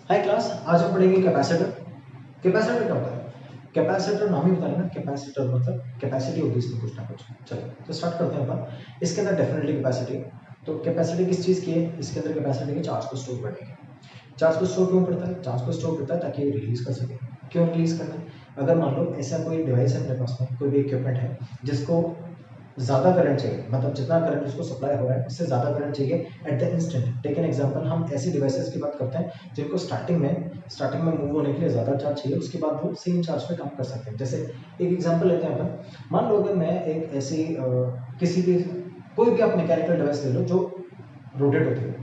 हाय class, आज हम पढ़ेंगे कैपेसिटर। कैपेसिटर क्या होता है? कैपेसिटर नाम ही बता रहे ना, कैपेसिटर मतलब कैपेसिटी होगी इसमें कुछ ना कुछ। चलो तो स्टार्ट करते हैं अपन। इसके अंदर डेफिनेटली कैपेसिटी है। तो कैपेसिटी किस चीज़ की है? इसके अंदर कैपेसिटी की चार्ज को स्टोर करने की। चार्ज को स्टोर क्यों करता है? चार्ज को स्टोर करता है ताकि ये रिलीज कर सके। क्यों रिलीज करना है? अगर मान लो ऐसा कोई डिवाइस है अपने पास में, कोई भी इक्विपमेंट है जिसको ज़्यादा करंट चाहिए, मतलब जितना करंट उसको सप्लाई हो रहा है उससे ज़्यादा करंट चाहिए at the instant. Take an example, हम ऐसी डिवाइसेस की बात करते हैं जिनको स्टार्टिंग में मूव होने के लिए ज़्यादा चार्ज चाहिए, उसके बाद वो सेम चार्ज पे काम कर सकते हैं। जैसे एक एग्जांपल लेते हैं अपन। मान लो अगर मैं एक ऐसी किसी भी कोई भी आप मैकेनिकल डिवाइस ले लो जो रोटेट होती है,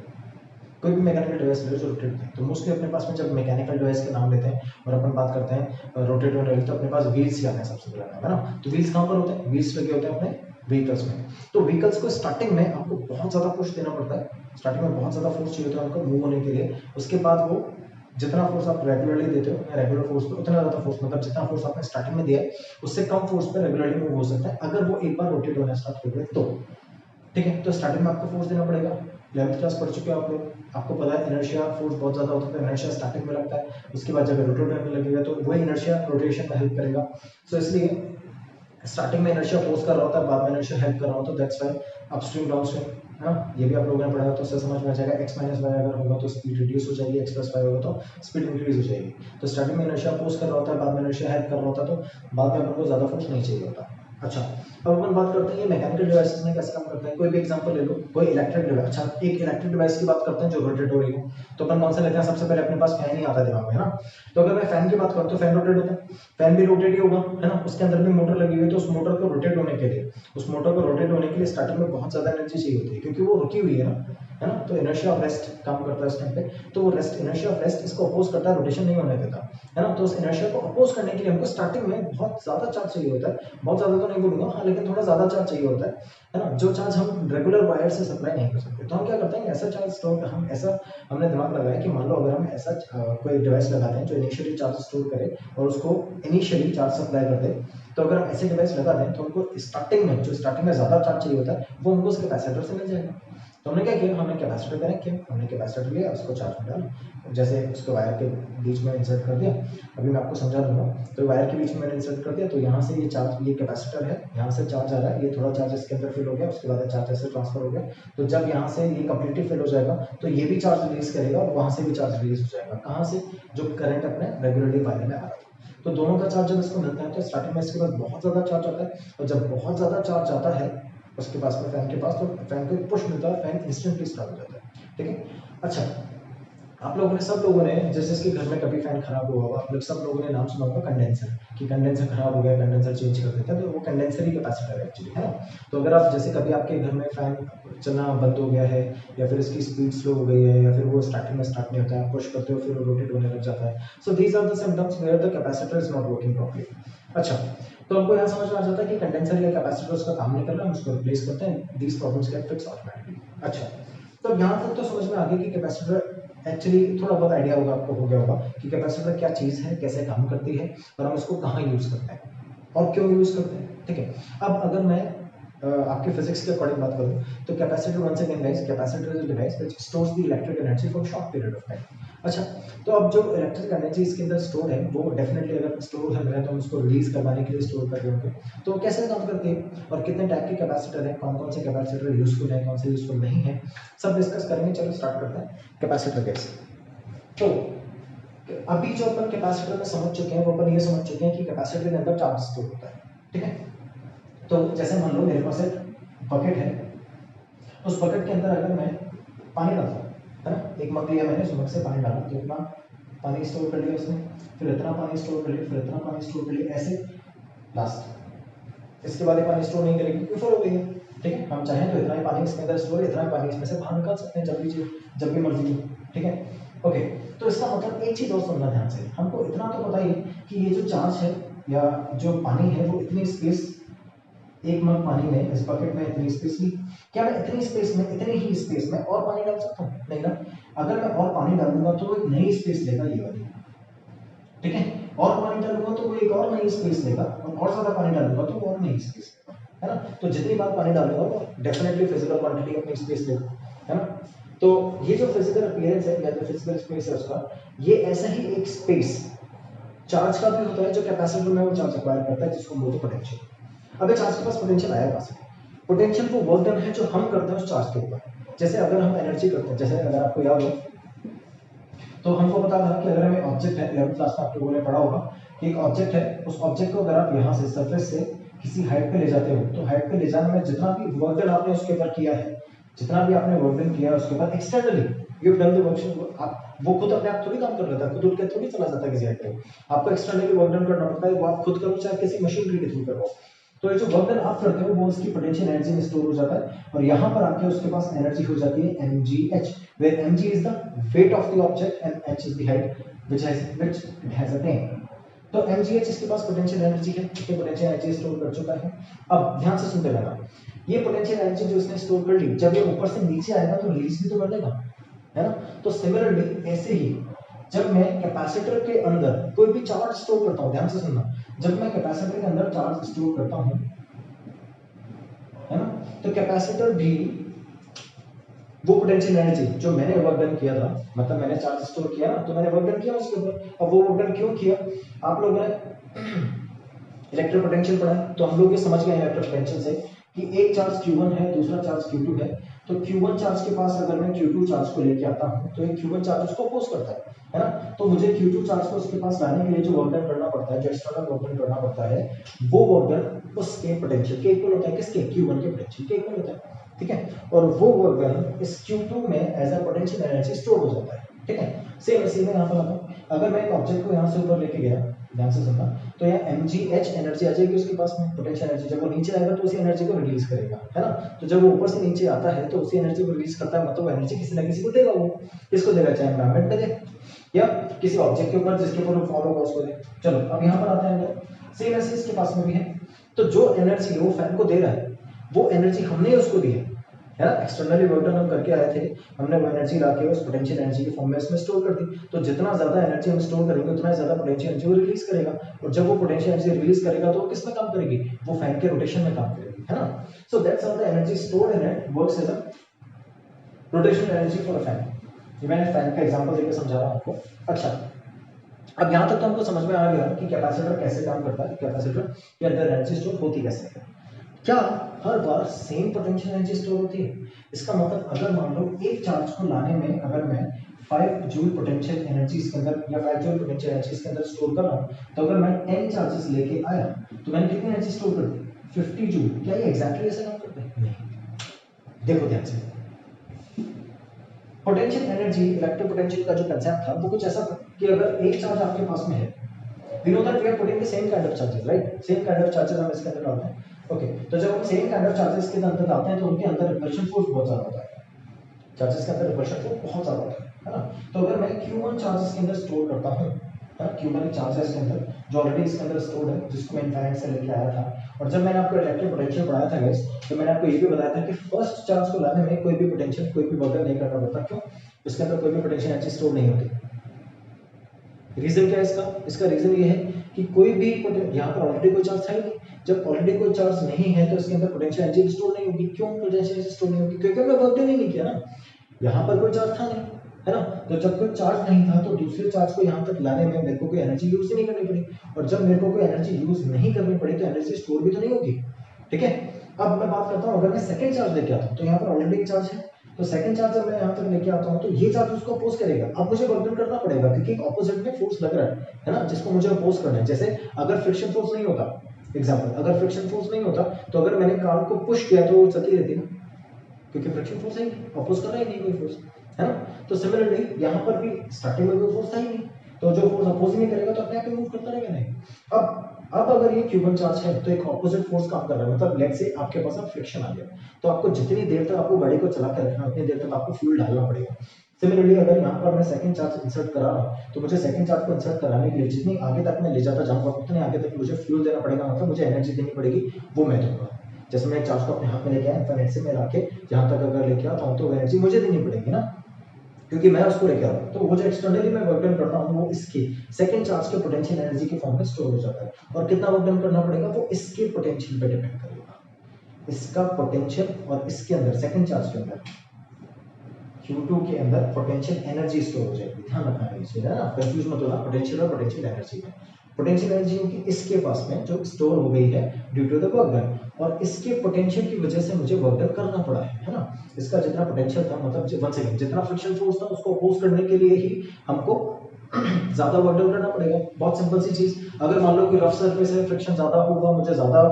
कोई भी मैकेनिकल डिवाइस ले लो जो रोटेट होती है। तो मोस्टली अपने पास में जब मैकेनिकल डिवाइस के नाम लेते हैं और अपन बात करते हैं रोटेट होने वाली, तो अपने पास व्हील्स ही आते हैं सबसे पहले, है ना। तो व्हील्स कहाँ पर होते हैं? व्हील्स लगे होते हैं अपने व्हीकल्स में। तो व्हीकल्स को स्टार्टिंग में आपको बहुत ज़्यादा पुश देना पड़ता है। स्टार्टिंग में बहुत ज़्यादा फोर्स चाहिए होता है उनको मूव होने के लिए। उसके बाद वो जितना फोर्स आप रेगुलरली देते हो रेगुलर फोर्स पे, उतना ज़्यादा फोर्स, मतलब जितना फोर्स आपने स्टार्टिंग में दिया है उससे कम फोर्स पे रेगुलरली मूव हो सकता है अगर वो एक बार रोटेट होना स्टार्ट कर दे तो। ठीक है, तो स्टार्टिंग में आपको फोर्स देना पड़ेगा। 11th क्लास पढ़ चुके हो आप लोग, आपको पता है इनर्शिया फोर्स बहुत ज़्यादा होता है। तो इनर्शिया स्टार्टिंग में लगता है, उसके बाद जब रोटेट होने लगेगा तो वही इनर्शिया रोटेशन में हेल्प करेगा। सो इसलिए स्टार्टिंग में इनर्शिया फोर्स कर रहा होता है, बाद में इनर्शिया हेल्प कर रहा होता है। दैट्स व्हाई अपस्ट्रीम डाउनस्ट्रीम, है ना। ये भी आप लोगों ने पढ़ा है तो उससे समझ में आ जाएगा। x माइनस वाई अगर होगा तो स्पीड रिड्यूस हो जाएगी, x प्लस वाई होगा तो स्पीड इंक्रीज हो जाएगी। तो स्टार्टिंग में इनर्शिया फोर्स कर रहा होता है, बाद में इनर्शिया हेल्प कर रहा होता है, तो बाद में अपन को ज़्यादा फोर्स नहीं चाहिए होता। अच्छा, अब अपन बात करते हैं ये मैकेनिकल डिवाइसेस में कैसे काम करते हैं। कोई भी एग्जांपल ले लो, कोई इलेक्ट्रिक डिवाइस। अच्छा, एक इलेक्ट्रिक डिवाइस की बात करते हैं जो रोटेट हो रही हो, तो अपन कौन सा लेते हैं? सबसे पहले अपने पास फैन ही आता है दिमाग में, है ना। तो अगर मैं फैन की बात करूँ तो फैन रोटेट होता है, फैन भी रोटेट ही होगा, है ना। उसके अंदर भी मोटर लगी हुई है, तो उस मोटर को रोटेट होने के लिए स्टार्टिंग में बहुत ज्यादा एनर्जी चाहिए होती है क्योंकि वो रुकी हुई है ना। तो इनर्शिया ऑफ रेस्ट काम करता है इस टाइम पे। तो वो रेस्ट, इनर्शिया ऑफ रेस्ट इसको अपोज करता है, रोटेशन नहीं होने देता, है ना। तो उस इनर्शिया को अपोज करने के लिए हमको स्टार्टिंग में बहुत ज्यादा चार्ज चाहिए होता है। बहुत ज्यादा तो नहीं बोलूंगा, हाँ, लेकिन थोड़ा ज्यादा चार्ज चाहिए होता है ना। जो चार्ज हम रेगुलर वायर से सप्लाई नहीं कर सकते। तो हम क्या करते हैं, ऐसा चार्ज स्टोर, हम ऐसा हमने दिमाग लगाया कि मान लो अगर हम ऐसा कोई डिवाइस लगाते हैं जो इनिशियली चार्ज स्टोर करे और उसको इनिशियली चार्ज सप्लाई कर दे, तो अगर हम ऐसे डिवाइस लगा दें तो उनको स्टार्टिंग में ज़्यादा चार्ज चाहिए होता है वो उनको उस कैपेसिटर से मिल जाएगा। तो हमने क्या किया, हमने कैपेसिटर कनेक्ट किया, हमने कैपेसिटर लिया, उसको चार्ज में डाला, जैसे उसको वायर के बीच में इंसर्ट कर दिया। अभी मैं आपको समझा दूंगा। तो वायर के बीच में मैंने इंसर्ट कर दिया, तो यहाँ से ये चार्ज, ये कैपेसिटर है, यहाँ से चार्ज आ रहा है, ये थोड़ा चार्ज इसके अंदर फिल हो गया, उसके बाद चार्ज ऐसे ट्रांसफर हो गया। तो जब यहाँ से ये कम्प्लीटली फिल हो जाएगा तो ये भी चार्ज रिलीज करेगा और वहाँ से भी चार्ज रिलीज हो जाएगा। कहाँ से? जो करंट अपने रेगुलरली वायर में आ रहा था। तो दोनों का चार्ज जब इसको मिलता है तो स्टार्टिंग में इसके पास बहुत ज़्यादा चार्ज आता है, और जब बहुत ज़्यादा चार्ज आता है उसके पास में फैन के पास, तो फैन को एक पुश मिलता है, फैन इंस्टेंटली स्टार्ट हो जाता है। ठीक है। अच्छा, आप लोगों ने, सब लोगों ने, जिस जिसके घर में कभी फैन खराब हुआ होगा, आप लोग सब लोगों ने नाम सुना होगा कंडेंसर, कि कंडेंसर खराब हो गया, कंडेंसर चेंज कर देता है। तो वो कंडेंसर ही कैपेसिटर है एक्चुअली, है ना। तो अगर आप जैसे कभी आपके घर में फैन चलना बंद हो गया है, या फिर इसकी स्पीड स्लो हो गई है, या फिर वो स्टार्टिंग में स्टार्ट नहीं होता है, पुश करते हो फिर वो रोटेट होने लग जाता है। So these are the symptoms where the capacitor is not working properly. अच्छा, तो हमको यहाँ समझ में आ जाता है कि कंडेंसर या कैपेसिटर उसका काम नहीं कर रहा, हम उसको रिप्लेस करते हैं। These problems get fix automatically. अच्छा, तो यहाँ तक तो समझ में आ गया कि कैपेसिटर एक्चुअली, थोड़ा बहुत आइडिया होगा आपको, हो गया होगा कि कैपेसिटर क्या चीज़ है, कैसे काम करती है, और हम इसको कहाँ यूज़ करते हैं और क्यों यूज़ करते हैं। ठीक है। अब अगर मैं आपके फिजिक्स के अकॉर्डिंग बात करूँ तो capacitor, once again guys, capacitor is a device which stores the electric energy for short period of time. अच्छा, तो अब जो इलेक्ट्रिक एनर्जी इसके अंदर स्टोर है वो डेफिनेटली अगर स्टोर है तो हम उसको रिलीज करवाने के लिए स्टोर कर रहे होंगे। तो कैसे काम करती है और कितने टाइप के कैपेसिटर है, कौन कौन से कैपेसिटर यूजफुल है, कौन से यूजफुल नहीं है, सब डिस्कस करेंगे। चलो स्टार्ट करते हैं कैपेसिटर कैसे। तो अभी जो अपन कैपेसिटर में समझ चुके हैं वो अपन ये समझ चुके हैं कि कैपेसिटर के अंदर चार्ज स्टोर होता है। ठीक है। तो जैसे मान लो मेरे पास एक बकेट है, उस बकेट के अंदर अगर मैं पानी डालता हूँ, है ना, एक मग लिया मैंने, उस मग से पानी डाला, तो इतना पानी स्टोर कर लिया उसने, फिर इतना पानी स्टोर कर लिया, फिर इतना पानी स्टोर कर लिया, ऐसे लास्ट। इसके बाद ये पानी स्टोर नहीं करेगी क्योंकि फुल हो गई है। ठीक है। हम चाहें तो इतना ही पानी इसके अंदर स्टोर, इतना ही पानी इसमें से बाहर निकाल सकते हैं जब भी मर्जी हो। ठीक है। ओके, तो इसका मतलब एक चीज और सुनना ध्यान से, हमको इतना तो पता ही है कि ये जो चार्ज है या जो पानी है वो इतनी स्पेस, एक मग पानी में, इस बकेट में इतनी स्पेस ली, क्या मैं इतनी स्पेस में, इतनी ही स्पेस में और पानी डाल सकता हूँ? नहीं ना। अगर मैं और पानी डालूंगा तो वो एक नई स्पेस लेगा, ये वाली। ठीक है। और पानी डालूंगा तो वो एक और नई स्पेस लेगा, और ज्यादा पानी डालूंगा तो वो और नई स्पेस लेगा, है ना। तो जितनी बार पानी डालूंगा वो डेफिनेटली फिजिकल क्वांटिटी अपनी स्पेस लेगा, है ना। तो ये जो फिजिकल अपीयरेंस है या जो फिजिकल स्पेस है उसका, ये ऐसा ही एक स्पेस चार्ज का भी होता है जो कैपेसिटर में वो चार्ज एक्वायर करता है, जिसको हम बोलते हैं पोटेंशियल। अब चार्ज के पास पोटेंशियल आया कहां से? पोटेंशियल वो वर्क डन है जो हम करते हैं उस चार्ज के ऊपर। जैसे अगर हम एनर्जी करते हैं, जैसे अगर आपको याद हो तो हमको पता था कि अगर हमें ऑब्जेक्ट है, 11th क्लास में आप लोगों ने पढ़ा होगा कि एक ऑब्जेक्ट है, उस ऑब्जेक्ट को अगर आप यहाँ से सरफेस से किसी हाइट पे ले जाते हो, तो हाइट पे ले जाने में जितना भी वर्क डन आपने उसके ऊपर किया है, जितना भी आपने वर्क डन किया है उसके बाद externally you have done the work, आप वो खुद अपने आप थोड़ी काम कर लेता है, खुद उठ के थोड़ी चला जाता है किसी हाइट पे, आपको एक्सटर्नली वर्क डन करना पड़ता है, वो आप खुद करो चाहे किसी मशीनरी के थ्रू करो। तो ये जो वर्क डन आप करते हो वो उसकी पोटेंशियल एनर्जी में स्टोर हो जाता है, और यहाँ पर आके उसके पास एनर्जी हो जाती है mgh, where mg is the weight of the object and h is the height which it has attained। तो mgh इसके पास पोटेंशियल एनर्जी है, ये पोटेंशियल एनर्जी स्टोर कर चुका है। अब ध्यान से सुनते रहना, ये पोटेंशियल एनर्जी जो इसने स्टोर कर ली, जब ये ऊपर से नीचे आएगा तो रिलीज भी तो कर लेगा, है ना। तो सिमिलरली ऐसे ही जब मैं कैपेसिटर के अंदर कोई भी चार्ज स्टोर करता हूँ, ध्यान से सुनना, जब मैं कैपेसिटर के अंदर चार्ज स्टोर करता हूँ, है ना, तो कैपेसिटर भी वो पोटेंशियल एनर्जी जो मैंने वर्क डन किया था, मतलब मैंने चार्ज स्टोर किया ना, तो मैंने वर्क डन किया उसके ऊपर। अब वो वर्क डन क्यों किया, आप लोगों ने इलेक्ट्रिक पोटेंशियल पढ़ा है, तो हम लोग ये समझ गए इलेक्ट्रिक पोटेंशियल से कि एक चार्ज Q1 है, दूसरा चार्ज Q2 है। तो Q1 चार्ज के पास अगर मैं Q2 चार्ज को लेके आता हूँ तो एक Q1 चार्ज उसको अपोज करता है ना। तो मुझे Q2 चार्ज को उसके पास लाने के लिए जो वर्क डन करना पड़ता है, जो एक्सटर्नल वर्क डन करना पड़ता है, वो वर्क डन उसके पोटेंशियल के इक्वल होता है। किसके? Q1 के पोटेंशियल के इक्वल होता है, ठीक है। और वो वर्क डन इस Q2 में as a potential energy store हो जाता है, ठीक है। सेम इसी में यहाँ पर आता हूँ, अगर मैं एक ऑब्जेक्ट को यहाँ से ऊपर लेके गया, ध्यान से सुनना, तो यहाँ mgh एनर्जी आ जाएगी उसके पास में, पोटेंशियल एनर्जी। जब वो नीचे आएगा तो उसी एनर्जी को रिलीज करेगा, है ना। तो जब वो ऊपर से नीचे आता है तो उसी एनर्जी को रिलीज करता है, मतलब एनर्जी किसी ना किसी को देगा। वो किसको देगा? चाहे एनवायरनमेंट में दे या किसी ऑब्जेक्ट के ऊपर जिसके ऊपर वो फॉलो होगा उसको दे। चलो अब यहाँ पर आते हैं, सेम ऐसे इसके पास में भी है। तो जो एनर्जी वो फैन को दे रहा है, वो एनर्जी हमने उसको दी है ना। एक्सटर्नली वर्क डन हम करके आए थे, हमने वो एनर्जी लाके उस पोटेंशियल एनर्जी के फॉर्म में इसमें स्टोर कर दी। तो जितना ज्यादा एनर्जी हम स्टोर करेंगे उतना ज्यादा पोटेंशियल एनर्जी वो रिलीज करेगा, और जब वो पोटेंशियल एनर्जी रिलीज करेगा तो वो किस में काम करेगी? वो फैन के रोटेशन में काम करेगी, है ना। So that's how the energy stored in it works as a rotational energy for a fan. ये मैंने फैन का एग्जांपल देकर समझा रहा हूं आपको। अच्छा, अब यहां तक तो हमको समझ में आ गया कि कैपेसिटर कैसे काम करता है, कैपेसिटर के अंदर एनर्जी स्टोर होती कैसे है। क्या हर बार सेम पोटेंशियल एनर्जी स्टोर होती है? इसका मतलब अगर मान लो एक चार्ज को लाने में अगर मैं 5 जूल पोटेंशियल एनर्जी इसके अंदर या 5 जूल पोटेंशियल एनर्जी इसके अंदर स्टोर कर रहा हूं, तो अगर मैं 10 चार्जेस लेके आया तो मैंने कितनी एनर्जी स्टोर कर दी? 50 जूल। क्या ये एग्जैक्टली ऐसा काम करता है? नहीं। देखो ध्यान से, पोटेंशियल एनर्जी, इलेक्ट्रिक पोटेंशियल का जो कंसेप्ट था वो कुछ ऐसा था कि अगर एक चार्ज आपके पास में है, we know that we are putting the same kind of charges, right? Same kind of charges हम इसके अंदर डालते हैं, ओके। तो जब हम सेम काइंड ऑफ चार्जेस के अंदर डालते हैं तो उनके अंदर रिपल्शन फोर्स बहुत ज्यादा होता है, चार्जेस के अंदर रिपल्शन फोर्स बहुत ज्यादा होता है ना। तो अगर मैं Q1 चार्जेस के अंदर स्टोर करता हूं, है ना, Q1 चार्ज है इसके अंदर जो ऑलरेडी इसके अंदर स्टोर्ड है, जिसको मैं इनफाइनाइट से लेके आया था। और जब मैंने आपको इलेक्ट्रिक पोटेंशियल पढ़ाया था गाइस, तो मैंने आपको ये भी बताया था कि फर्स्ट चार्ज को लाने में कोई भी पोटेंशियल, कोई भी वर्क नहीं करना पड़ता। क्यों? इसके अंदर कोई भी पोटेंशियल एनर्जी स्टोर नहीं होती। रीजन क्या है इसका? इसका रीजन ये है कि कोई भी यहाँ पर ऑलरेडी कोई चार्ज है नहीं। जब ऑलरेडी कोई चार्ज नहीं है तो इसके अंदर पोटेंशियल एनर्जी स्टोर नहीं होगी। क्यों पोटेंशियल एनर्जी स्टोर नहीं होगी? क्योंकि हमने वर्क नहीं किया ना, यहाँ पर कोई चार्ज था नहीं, है ना। तो जब कोई चार्ज नहीं था तो दूसरे चार्ज को यहाँ तक लाने में मेरे को कोई एनर्जी यूज ही नहीं करनी पड़ी, और जब मेरे को कोई एनर्जी यूज नहीं करनी पड़ी तो एनर्जी स्टोर भी तो नहीं होगी, ठीक है। अब मैं बात करता हूँ, अगर मैं सेकंड चार्ज लेके आता हूँ तो यहाँ पर ऑलरेडी चार्ज है, तो सेकंड चार्ज जब मैं यहाँ तक लेके आता हूँ तो ये चार्ज उसको अपोज करेगा। अब मुझे वर्क डन करना पड़ेगा क्योंकि एक ऑपोजिट में फोर्स लग रहा है ना, जिसको मुझे अपोज करना है। जैसे अगर फ्रिक्शन फोर्स नहीं होता, एग्जांपल, अगर फ्रिक्शन फोर्स नहीं होता तो अगर मैंने कार को पुश किया तो वो चलती रहती ना, क्योंकि फ्रिक्शन फोर्स है, अपोज कर रहा है नहीं कोई फोर्स, है ना। तो सिमिलरली यहाँ पर भी स्टार्टिंग में कोई फोर्स था ही नहीं, तो जो फोर्स अपोज नहीं करेगा तो अपने आप मूव करता रहेगा नहीं। अब अगर ये Q1 चार्ज है तो एक ऑपोजिट फोर्स काम कर रहा है, मतलब लेट्स से आपके पास अब फ्रिक्शन आ गया, तो आपको जितनी देर तक आपको गाड़ी को चला के रखना है उतनी देर तक आपको फ्यूल डालना पड़ेगा। सिमिलरली अगर यहाँ पर मैं सेकंड चार्ज इंसर्ट करा रहा हूँ तो मुझे सेकंड चार्ज को इंसर्ट कराने के लिए जितनी आगे तक मैं ले जाता जाऊंगा उतने आगे तक मुझे फ्यूल देना पड़ेगा, मतलब मुझे एनर्जी देनी पड़ेगी, वो मैं दूंगा। जैसे मैं एक चार्ज को अपने हाथ में लेके आया, इनफिनिट से मैं लाके यहाँ तक अगर लेके आता हूँ तो एनर्जी मुझे देनी पड़ेगी ना, क्योंकि मैं उसको लेके आ रहा हूँ। तो वो जो एक्सटर्नली मैं वर्क डन करता हूँ वो इसके सेकंड चार्ज के पोटेंशियल एनर्जी के फॉर्म में स्टोर हो जाता है। और कितना वर्क डन करना पड़ेगा वो इसके पोटेंशियल पे डिपेंड करेगा, इसका पोटेंशियल और इसके अंदर सेकंड चार्ज के अंदर Q2 के अंदर पोटेंशियल एनर्जी स्टोर हो जाएगी, ध्यान रखना है इस चीज है ना, कंफ्यूज मत होना पोटेंशियल और पोटेंशियल एनर्जी में। पोटेंशियल एनर्जी की इसके पास में जो स्टोर हो गई है due to the work done, और इसके पोटेंशियल की वजह से मुझे वर्क डन करना पड़ा है ना। इसका जितना पोटेंशियल था, मतलब वन सेकंड, जितना फ्रिक्शन फोर्स था उसको अपोज करने के लिए ही हमको ज्यादा वर्क डन करना पड़ेगा। बहुत सिंपल सी चीज, अगर मान लो कि रफ सरफेस है, फ्रिक्शन ज्यादा होगा, मुझे ज्यादा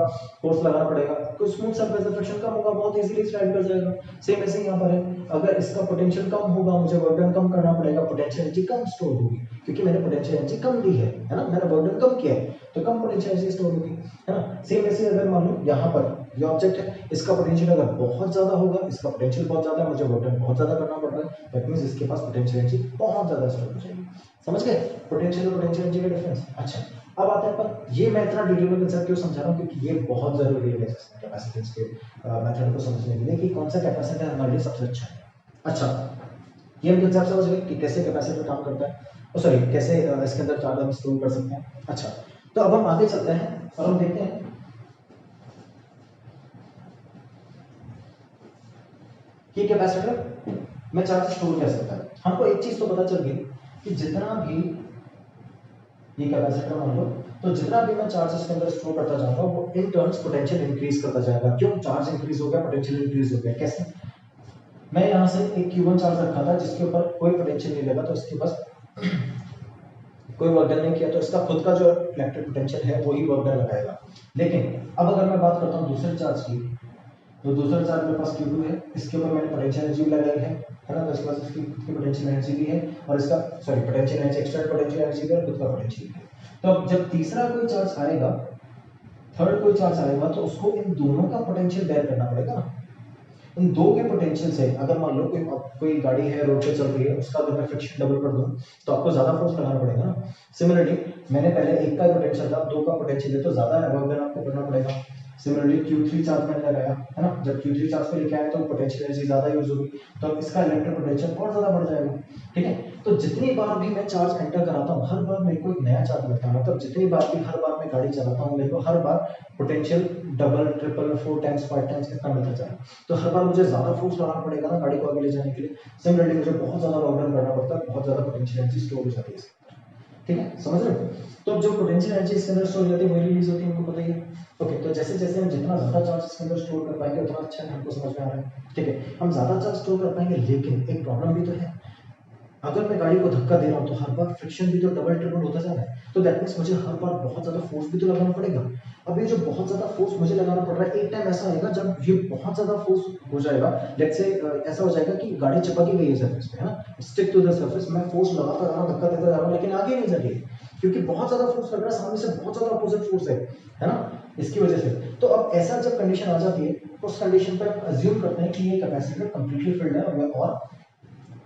फोर्स लगाना पड़ेगा। कोई स्मूथ सरफेस है, फ्रिक्शन कम होगा, बहुत इजीली स्लाइड कर जाएगा। सेम ऐसे यहाँ पर है, अगर इसका पोटेंशियल कम होगा, मुझे वर्क डन कम करना पड़ेगा, पोटेंशियल एनर्जी कम स्टोर होगी, क्योंकि मैंने पोटेंशियल एनर्जी कम ली है ना, मैंने वर्क डन कम किया है, तो कम पोटेंशियल एनर्जी स्टोर होगी, है ना। सेम ऐसे अगर मान लो यहाँ पर ये ऑब्जेक्ट है, इसका पोटेंशियल अगर बहुत ज्यादा होगा, इसका पोटेंशियल बहुत ज्यादा है, मुझे वर्क डन बहुत ज्यादा करना पड़ रहा है, दैट मींस इसके पास पोटेंशियल एनर्जी बहुत ज्यादा स्टोर हो जाएगी। समझ गए पोटेंशियल और पोटेंशियल एनर्जी का डिफरेंस। अच्छा, अब आते हैं पर ये मैं इतना डिटेल में कंसेप्ट क्यों समझा रहा हूँ, क्योंकि ये बहुत जरूरी है कैपेसिटेंस के मेथड को समझने के लिए कि कौन सा कैपेसिटर हमारे लिए सबसे अच्छा है। अच्छा, ये हम कंसेप्ट समझ गए कि कैसे कैपेसिटर काम करता है, सॉरी कैसे इसके अंदर चार्ज हम स्टोर कर सकते हैं। अच्छा, तो अब हम आगे चलते हैं और हम देखते हैं कि कैपेसिटर में चार्ज स्टोर कैसे होता है। हमको एक चीज तो पता चल गई कि जितना भी ये कैपेसिटर मान लो, तो जितना भी मैं चार्ज इसके अंदर स्टोर करता जाऊंगा वो इन टर्म्स पोटेंशियल इंक्रीज करता जाएगा। क्यों? चार्ज इंक्रीज हो गया, पोटेंशियल इंक्रीज हो गया। कैसे? मैं यहाँ से एक Q1 चार्ज रखा था जिसके ऊपर कोई पोटेंशियल नहीं लगा, तो इसके पास कोई वर्क डन नहीं किया, तो इसका खुद का जो इलेक्ट्रिक पोटेंशियल है वही वर्क डन लगाएगा। लेकिन अब अगर मैं बात करता हूँ दूसरे चार्ज की, तो दूसरा चार्ज मेरे पास Q2 है, इसके ऊपर मैंने पोटेंशियल एनर्जी लगाई है ना, तो इसके पास इसकी खुद की पोटेंशियल एनर्जी भी है, और इसका sorry potential energy, external potential energy भी है, खुद का पोटेंशियल भी है। तो अब जब तीसरा कोई चार्ज आएगा, थर्ड कोई चार्ज आएगा, तो उसको इन दोनों का पोटेंशियल बेयर करना पड़ेगा ना। इन दो के पोटेंशियल से अगर मान लो कोई गाड़ी है, रोड पे चल रही है, उसका अगर मैं फ्रिक्शन डबल कर दूं तो आपको ज्यादा फोर्स लगाना पड़ेगा ना। सिमिलरली मैंने पहले एक का पोटेंशियल था, दो का पोटेंशियल है, तो ज्यादा वर्क डन आपको करना पड़ेगा। सिमिलरली Q3 चार्ज मैंने लगाया है ना, जब Q3 चार्ज को लेके आए तो पोटेंशियल एनर्जी ज्यादा यूज होगी, तो इसका इलेक्ट्रिक पोटेंशियल और ज्यादा बढ़ जाएगा। ठीक है, तो जितनी बार भी मैं चार्ज एंटर कराता हूँ, हर बार मेरे को एक नया चार्ज मिलता है, मतलब जितनी बार भी हर बार मैं गाड़ी चलाता हूँ, मेरे को हर बार potential double, triple, 4 times, 5 times इतना मिलता जाएगा, तो हर बार मुझे ज्यादा फोर्स लगाना पड़ेगा ना गाड़ी को आगे ले जाने के लिए। सिमिलरली मुझे बहुत ज्यादा वर्क डन करना पड़ता है, बहुत ज्यादा पोटेंशियल एनर्जी स्टोर हो जाती है। ठीक है, समझ रहे हो? तो अब जो पोटेंशियल एनर्जी इसके अंदर स्टोर हो जाती है वही रिलीज होती है, हमको पता ही है। ओके, तो जैसे जैसे हम जितना ज्यादा चार्ज इसके अंदर स्टोर कर पाएंगे उतना अच्छा है, हमको समझ में आ रहा है। ठीक है, हम ज्यादा चार्ज स्टोर कर पाएंगे, लेकिन एक प्रॉब्लम भी तो है, अगर मैं गाड़ी को धक्का दे रहा हूँ तो हर बार फ्रिक्शन भी तो डबल ट्रिपल होता जा रहा है, तो दैट मींस मुझे हर बार बहुत ज्यादा फोर्स भी तो लगाना पड़ेगा। अब ये जो बहुत ज्यादा फोर्स मुझे लगाना पड़ रहा है, एक टाइम ऐसा आएगा जब ये बहुत ज्यादा फोर्स हो जाएगा, लेट्स से ऐसा हो जाएगा कि गाड़ी चिपक ही गई है सरफेस पे, है ना, स्टिक टू द सरफेस, मैं फोर्स लगाता जा रहा हूँ, धक्का देता जा रहा हूँ, लेकिन आगे नहीं जा रही, क्योंकि बहुत ज्यादा फोर्स लग रहा है, सामने से बहुत ज्यादा अपोजिट फोर्स है ना, इसकी वजह से। तो अब ऐसा जब कंडीशन आ जाती है, उस कंडीशन पर अज्यूम करते हैं कि ये कैपेसिटर कंप्लीटली फिल्ड है और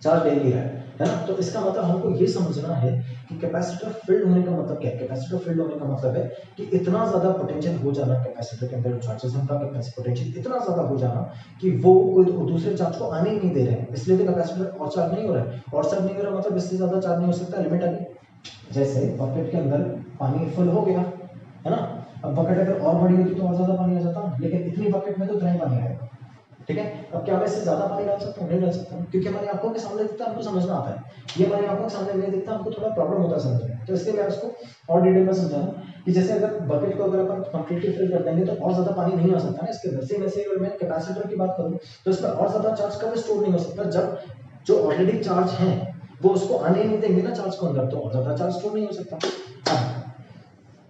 चार्ज ले ही रहा है ना। तो इसका मतलब हमको ये समझना है कि कैपेसिटर फिल्ड होने का मतलब क्या है। कैपेसिटर फिल्ड होने का मतलब है कि इतना ज्यादा पोटेंशियल हो जाना कैपेसिटर के अंदर, चार्जेस का पोटेंशियल इतना ज्यादा हो जाना कि वो कोई दूसरे चार्ज को आने ही नहीं दे रहे हैं, इसलिए तो कैपेसिटर और चार्ज नहीं हो रहा है। और चार्ज नहीं हो रहा मतलब इससे ज्यादा चार्ज नहीं हो सकता, लिमिट आ गई। जैसे बकेट के अंदर पानी फुल हो गया, है ना, अब बकेट अगर और बड़ी होती तो और ज्यादा पानी आ जाता, लेकिन इतनी बकेट में तो इतना ही पानी आएगा। ठीक है, अब क्या मैं इससे ज्यादा पानी डाल सकता हूँ? नहीं डाल सकता हूँ, क्योंकि हमारी आंखों के सामने दिखता है, हमको समझना आता है। ये हमारी आंखों के सामने नहीं दिखता, हमको थोड़ा प्रॉब्लम होता है समझने में, तो इसलिए मैं उसको और डिटेल में समझा रहा हूँ कि जैसे अगर बकेट को अगर अपन कंप्लीटली फिल कर देंगे तो और ज्यादा पानी नहीं आ सकता ना इसके अंदर। सेम ऐसे अगर मैं कैपेसिटर की बात करूँ तो इसमें और ज्यादा चार्ज कभी स्टोर नहीं हो सकता, जब जो ऑलरेडी चार्ज है वो उसको आने नहीं देंगे ना चार्ज को अंदर, तो और ज्यादा चार्ज स्टोर नहीं हो सकता।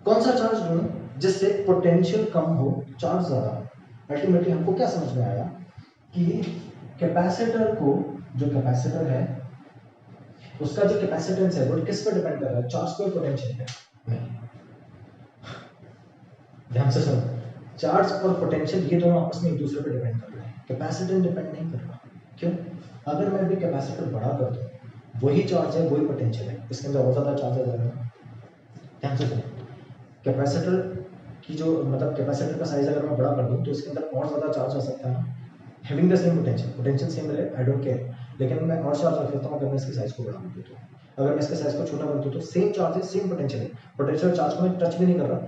कौन सा चार्ज ढूंढूं जिससे पोटेंशियल कम हो, चार्ज ज्यादा? अल्टीमेटली हमको क्या समझ में आया कि कैपेसिटर को, जो कैपेसिटर है उसका जो कैपेसिटेंस है वो किस पर डिपेंड कर रहा है? चार्ज पर, पोटेंशियल पे नहीं। ध्यान से सुनो, चार्ज और पोटेंशियल ये दोनों आपस में एक दूसरे पर डिपेंड कर रहे हैं, कैपेसिटर डिपेंड नहीं कर रहा। क्यों? अगर मैं भी कैपेसिटर बड़ा कर दूं, वही चार्ज है वही पोटेंशियल है, इसके अंदर और ज्यादा चार्ज आ जाएगा। ध्यान से सुनो, कैपेसिटर की जो मतलब कैपेसिटर का साइज अगर मैं बड़ा कर दूं तो इसके अंदर और ज्यादा चार्ज आ सकता है ना, having the same potential same रहे, आई डोंट केयर, लेकिन मैं और चार्ज रख लेता हूं अगर मैं इसके साइज को बढ़ा दूं तो। अगर मैं इसके साइज को छोटा कर दूं तो सेम चार्ज है, सेम पोटेंशियल है, पोटेंशियल चार्ज को मैं टच भी नहीं कर रहा,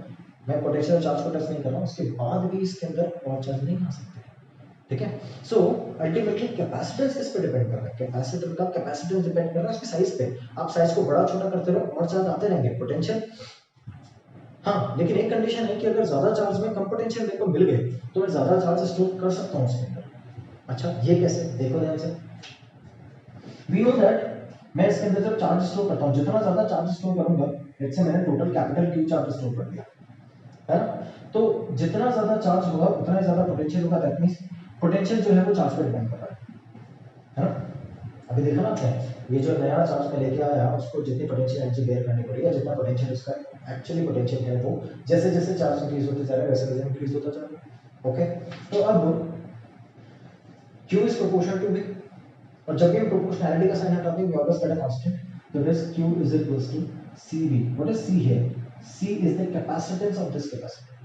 मैं पोटेंशियल चार्ज को टच नहीं कर रहा हूं, उसके बाद भी इसके अंदर और चार्ज नहीं आ सकते। ठीक है। सो अल्टीमेटली कैपेसिटेंस किस पे डिपेंड कर रहा है, कैपेसिटर का कैपेसिटेंस डिपेंड कर रहा है उसके साइज पे। आप साइज को बड़ा छोटा करते रहो और चार्ज आते रहेंगे, पोटेंशियल। हाँ, लेकिन एक कंडीशन है कि अगर ज्यादा चार्ज में कम पोटेंशियल मेरे को मिल गए तो मैं ज्यादा चार्ज स्टोर कर सकता हूँ उसके अंदर। अच्छा, ये कैसे, देखो ध्यान से। वी नो दैट मैं इसके अंदर जब चार्ज स्टोर करता हूँ, जितना ज्यादा चार्ज स्टोर करूंगा, लेट्स से मैंने total capital Q charge store कर दिया है ना, तो जितना ज्यादा चार्ज होगा उतना ही ज्यादा पोटेंशियल होगा। दैट मींस पोटेंशियल जो है वो चार्ज पे डिपेंड कर रहा है ना। अभी देखा ना आपने, ये जो नया चार्ज में लेके आया उसको जितनी पोटेंशियल एनर्जी बेयर करनी पड़ी है, जितना पोटेंशियल उसका एक्चुअली पोटेंशियल है, वो जैसे जैसे चार्ज इंक्रीज होते जा रहा है वैसे वैसे इंक्रीज होता जा रहा है। ओके, तो अब Q is proportional to V, और जब भी हम प्रोपोर्शनैलिटी का साइन हटाते हैं we always get a constant, so this Q is equals to CV. What is C here? C is the capacitance of this capacitor.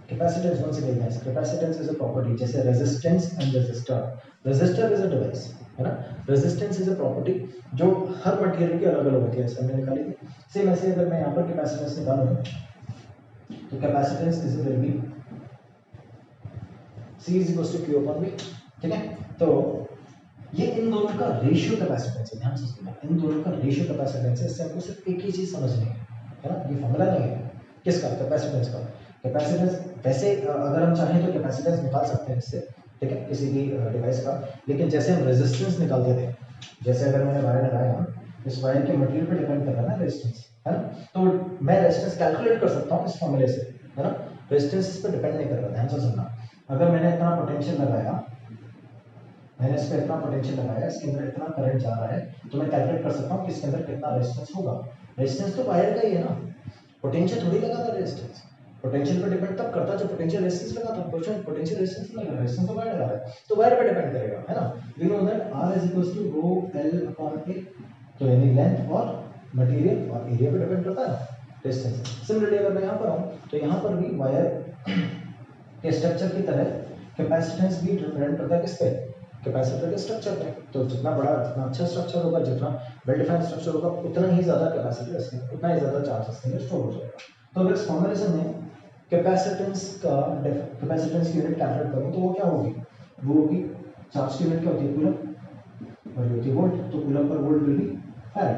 Capacitance, once again guys, capacitance is a property, जैसे resistance and resistor. Resistor is a device, है ना। resistance is a property जो हर material की अलग अलग होती है, ऐसे हमने निकाली थी। सेम ऐसे अगर मैं यहाँ पर capacitance निकालूँ तो capacitance is will be C is equals to Q upon V, ठीक है। तो ये इन दोनों का रेशियो कैपेसिटेंस है, ध्यान से सुनना, इन दोनों का रेशियो कैपेसिटेंस है। इससे आपको सिर्फ एक ही चीज समझनी है ना, ये फॉर्मूला नहीं है किसका, कैपेसिटेंस का। कैपेसिटेंस वैसे अगर हम चाहें तो कैपेसिटेंस निकाल सकते हैं इससे, ठीक है, किसी भी डिवाइस का, लेकिन जैसे हम रेजिस्टेंस निकालते थे, जैसे अगर मैंने वायर लगाया, इस वायर के मटेरियल पे डिपेंड कर रहा है ना रेजिस्टेंस, है ना, तो मैं रेजिस्टेंस कैलकुलेट कर सकता हूँ इस फॉर्मूले से, है ना। रेजिस्टेंस इस पर डिपेंड नहीं कर रहा, ध्यान से सुनना। अगर मैंने इतना पोटेंशियल लगाया, मैंने इस पे इतना पोटेंशियल लगाया, इसके अंदर इतना करंट जा रहा है, तो मैं कैलकुलेट कर सकता हूँ कि इसके अंदर कितना रेजिस्टेंस होगा। रेजिस्टेंस तो वायर का ही है ना, पोटेंशियल थोड़ी लगा था रेजिस्टेंस। पोटेंशियल पे डिपेंड तब करता जब पोटेंशियल रेजिस्टेंस लगा था, पोटेंशियल रेजिस्टेंस नहीं लगा, रेजिस्टेंस तो वायर लगा रहा है, तो वायर पे डिपेंड करेगा, है ना। We know that R is equals to rho L upon A, तो यानी लेंथ और मटेरियल और एरिया पे डिपेंड करता है रेजिस्टेंस। सिमिलरली अगर मैं यहाँ पर आऊँ तो यहाँ पर भी वायर के स्ट्रक्चर की तरह कैपेसिटेंस भी डिपेंड करता है किस पे, कैपेसिटर के स्ट्रक्चर पे। तो जितना बड़ा, जितना अच्छा स्ट्रक्चर होगा, जितना वेल डिफाइंड स्ट्रक्चर होगा, उतना ही ज्यादा कैपेसिटर इसके अंदर, उतना ही ज्यादा चार्ज इसके अंदर स्टोर हो जाएगा। तो अगर इस फॉर्मूले से मैं कैपेसिटेंस की यूनिट कैलकुलेट करूं तो वो क्या होगी, वो होगी, चार्ज की यूनिट क्या होती है, कूलम, और ये होती है वोल्ट, तो coulomb per volt will be farad,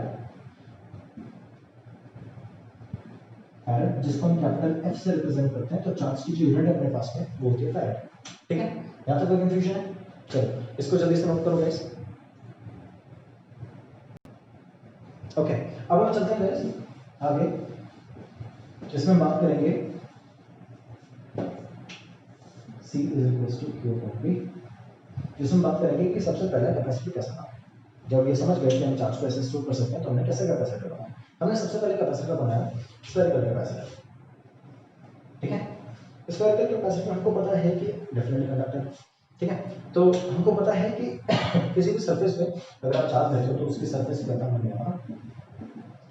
farad जिसको हम कैपिटल F से रिप्रेजेंट करते हैं। तो चार्ज की जो यूनिट है अपने पास में वो होती है फैराड, ठीक है। यहाँ तक कोई कंफ्यूजन है? चलो इसको जल्दी से नोट करो गाइस। ओके, अब हम चलते हैं गाइस आगे, जिसमें बात करेंगे C is equals to Q upon V, जिसमें बात करेंगे कि सबसे पहले कैपेसिटर कैसा बनाना है। जब ये समझ गए कि हम चार्ज को ऐसे स्टोर कर सकते हैं तो हमने कैसे कैपेसिटर बनाया। हमने सबसे पहले कैपेसिटर बनाया स्फेरिकल कैपेसिटर, ठीक है। स्फेरिकल कैपेसिटर हमको पता है कि डेफिनेटली कंडक्टर, ठीक है। तो हमको पता है कि किसी भी सरफेस पे अगर आप चार्ज लेते हो तो उसकी सरफेस पे बन गया,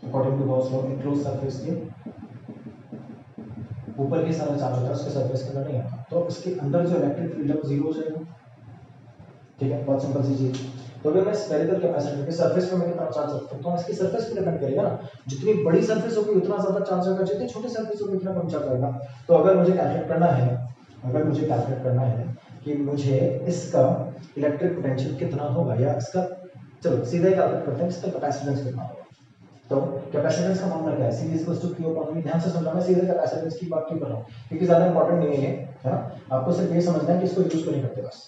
according to Gauss law, close surface के ऊपर की सारा चार्ज होता है उसके सरफेस के अंदर नहीं आता, तो इसके अंदर जो इलेक्ट्रिक फील्ड है वो जीरो हो जाएगा, ठीक है। बहुत सिंपल सी चीज। तो अगर मैं स्फेरिकल कैपेसिटर के सरफेस पे मैं कितना चार्ज रखता हूं तो इसकी सरफेस पे डिपेंड करेगा ना, जितनी बड़ी सरफेस होगी उतना ज्यादा चार्ज होगा, जितनी छोटी सरफेस होगी उतना कम चार्ज होगा। तो अगर मुझे कैलकुलेट करना है कि मुझे इसका इलेक्ट्रिक पोटेंशियल कितना होगा, या इसका, चलो सीधा ही कैलकुलेट करते हैं, इसका कैपेसिटेंस कितना होगा। तो कैपेसिटेंस का फॉर्मूला क्या है, C equals to Q upon V। ध्यान से समझना, मैं सीधे कैपेसिटेंस की बात क्यों कर रहा हूँ, क्योंकि ज्यादा इंपॉर्टेंट नहीं है ये, है ना। आपको सिर्फ ये समझना है कि इसको यूज क्यों नहीं करते बस,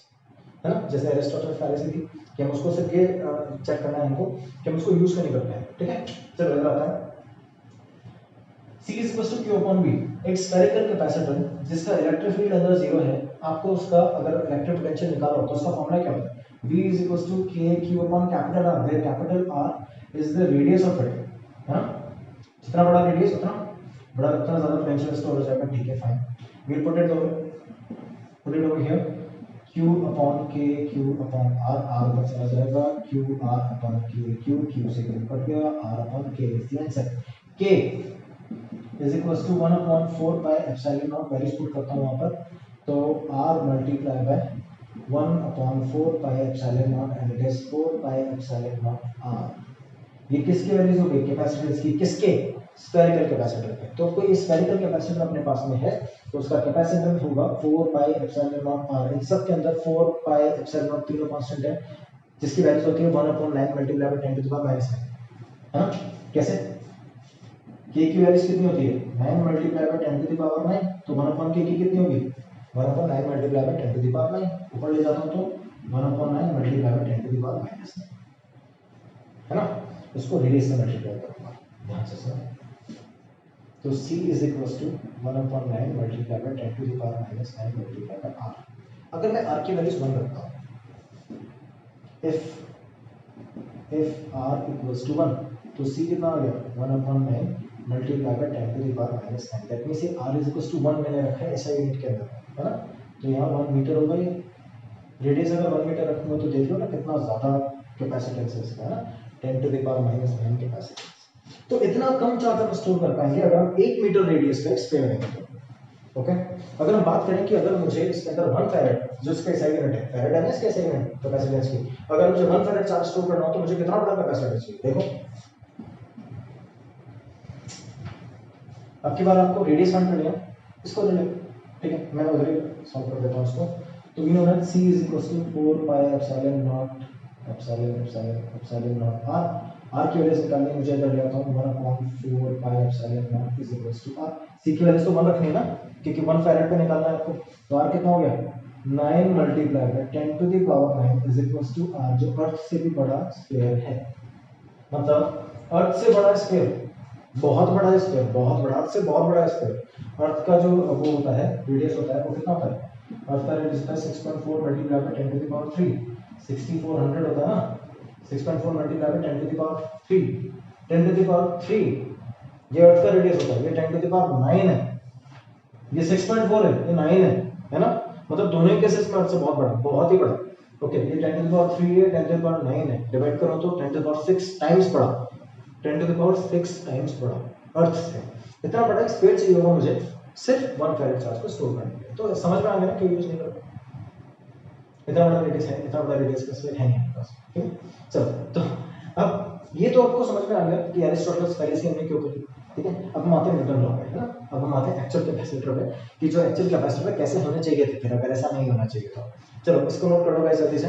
है ना। जैसे एरिस्टोटल फैलेसी थी कि हम उसको सिर्फ ये चेक करना है हमको कि हम उसको यूज क्यों नहीं करते हैं, ठीक है। चलो अगला आता है C is equals to Q upon V, एक स्फेरिकल कैपेसिटर जिसका इलेक्ट्रिक फील्ड अंदर जीरो है, आपको उसका अगर इलेक्ट्रिक पोटेंशियल निकालना हो तो उसका फॉर्मूला क्या होता है, V is equals to KQ upon capital R, where capital R is the radius of it, है ना। जितना बड़ा रेडियस उतना बड़ा, उतना ज्यादा पोटेंशियल स्टोर हो जाएगा, ठीक है, fine. we'll put it over here, Q upon K, Q upon R, R ऊपर चला जाएगा, Q R upon Q, Q से ऊपर गया, R upon K is the answer। K is equals to 1 upon 4 by epsilon naught, values put करता हूँ वहाँ पर, तो R multiply by 1 upon 4 by epsilon naught and it is 4 by epsilon naught R, ये किसकी वैल्यूज हो गई capacitance की, किसके स्फेरिकल कैपेसिटर पे। तो कोई स्फेरिकल कैपेसिटर अपने पास में है तो उसका कैपेसिटेंस होगा 4 पाई एप्सिलॉन नॉट आर। इन सब के अंदर 4 पाई एप्सिलॉन नॉट तीनों कांस्टेंट है, जिसकी वैल्यूज होती है 1/9 multiply by 10 to the power -9, है ना। कैसे k की वैल्यूज कितनी होती है 9 multiply by 10 to the power 9, तो 1/k की कितनी होगी 1/9 multiply by 10 to the power 9, ऊपर ले जाता हूं तो 1/9 multiply by 10 to the power -9, है ना। इसको रेडियस से मल्टीप्लाई करूंगा, ध्यान से सुनो। तो c is equal to 1/9 multiply by 10 to the power -9 multiply by r। अगर मैं r की वैल्यूज 1 रखता हूं, if r इक्वल्स टू 1, तो c कितना आ गया 1/9 multiply by 10 to the power -9। That means ये r इक्वल्स टू 1 मैंने रखा है ऐसा यूनिट के अंदर, है ना। तो यहाँ 1 मीटर होगा, ये रेडियस अगर 1 मीटर रखूंगा तो देख लो ना कितना ज्यादा कैपेसिटेंस है इसका, है ना, 10 टू द पावर -9 कैपेसिटेंस। तो इतना कम चार्ज हम स्टोर कर पाएंगे अगर हम 1 मीटर रेडियस का एक स्फीयर है तो। ओके, अगर हम बात करें कि अगर मुझे इसके अंदर 1 फैराड, जो इसका SI यूनिट है, फैराड है ना इसका SI यूनिट कैपेसिटेंस की, अगर मुझे 1 फैराड चार्ज स्टोर करना हो तो मुझे कितना बड़ा कैपेसिटेंस चाहिए। देखो अब की बार आपको रेडियस फाइंड करनी है, इसको ले लो, ठीक है, मैं उधर ही सॉल्व कर देता हूं इसको। तो we know that c is equal to 4 pi epsilon naught r। r की वैल्यू निकालनी है मुझे, इधर ले आता हूं 1/4 pi epsilon naught is equal to r। c की वैल्यू तो 1 रखनी है ना, क्योंकि 1 फैराड पे निकालना है आपको। तो r कितना हो गया 9 multiply by 10 to the power 9 is equal to r, जो अर्थ से भी बड़ा स्फीयर है। मतलब अर्थ से बड़ा स्फीयर, बहुत बड़ा स्फीयर, बहुत बड़ा, अर्थ से बहुत बड़ा स्फीयर। अर्थ का जो वो होता है रेडियस होता है वो कितना होता है, अर्थ का रेडियस होता है 6.4 multiply by 10 to the power 3, 6400 होता है ना। 6.4 multiply by 10 to the power 3, 10 to the power 3 ये अर्थ का रेडियस होता है, ये 10 टू द पावर 9 है, ये 6.4 है, ये 9 है ना। मतलब दोनों ही केसेस में अर्थ से बहुत बड़ा, बहुत ही बड़ा। ओके, ये 10 टू द पावर 3 है, 10 टू द पावर 9 है, डिवाइड करो तो 10 टू द पावर 6 टाइम्स बड़ा, 10 टू द पावर 6 टाइम्स बड़ा अर्थ से। इतना बड़ा स्पेयर चाहिए होगा मुझे सिर्फ 1 फैराड चार्ज को स्टोर करने के लिए। तो समझ में आ गया क्यों यूज नहीं करते, इतना बड़ा रेडियस है, इतना बड़ा रेडियस का स्पेयर है नहीं हमारे पास, ठीक है। चलो, तो अब ये तो आपको समझ में आ गया कि एरिस्टोटल पहले से हमने क्यों करी, ठीक है। अब हम आते हैं न्यूटन लॉ पे, है ना। अब हम आते हैं एक्चुअल कैपेसिटर पे, कि जो एक्चुअल कैपेसिटर कैसे होने चाहिए थे फिर अगर ऐसा नहीं होना चाहिए था। चलो इसको नोट करो गाइस जल्दी से।